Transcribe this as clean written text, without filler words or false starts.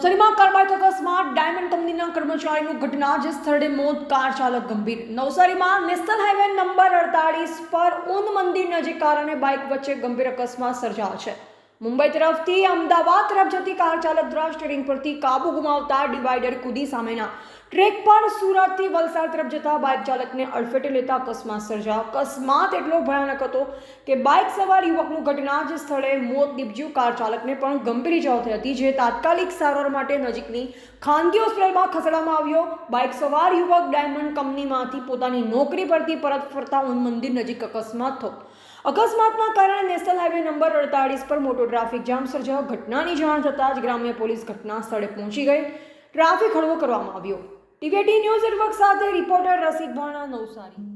નવસારીમાં car bike અકસ્માત, diamond કંપનીના કર્મચારીનું ઘટના જ સ્થળે મોત, કાર ચાલક ગંભીર. નવસારીમાં નેશનલ હાઈવે નંબર 48 પર ઊન મંદિર નજીક કાર અને બાઇક વચ્ચે ગંભીર અકસ્માત સર્જાયો છે. મુંબઈ તરફથી અમદાવાદ તરફ જતી કાર ચાલક દ્વારા સ્ટીયરિંગ પરથી કાબુ ગુમાવતા ડિવાઈડર કૂદી સામેના ટ્રેક પર સુરતથી વલસાડ તરફ જતા બાઇક ચાલકને અડફેટે લેતા અકસ્માત સર્જાયો. અકસ્માત એટલો ભયાનક હતો કે બાઇક સવાર યુવકનું ઘટના જ સ્થળે મોત નીપજ્યું. કાર ચાલકને પણ ગંભીર ઇજાઓ થઈ હતી, જે તાત્કાલિક સારવાર માટે નજીકની ખાનગી હોસ્પિટલમાં ખસેડવામાં આવ્યો. બાઇક સવાર યુવક ડાયમંડ કંપનીમાંથી પોતાની નોકરી પરથી પરત ફરતા ઊન મંદિર નજીક અકસ્માત થયો. અકસ્માતના કારણે નેશનલ હાઈવે નંબર 48 પર મોટો ટ્રાફિક જામ સર્જાયો. ઘટનાની જાણ થતાં જ ગ્રામ્ય પોલીસ ઘટના સ્થળે પહોંચી ગઈ. ટ્રાફિક હળવો કરવામાં આવ્યો. ટીવી18 ન્યૂઝ નેટવર્ક સાથે રિપોર્ટર રસિક ભાણા, નવસારી.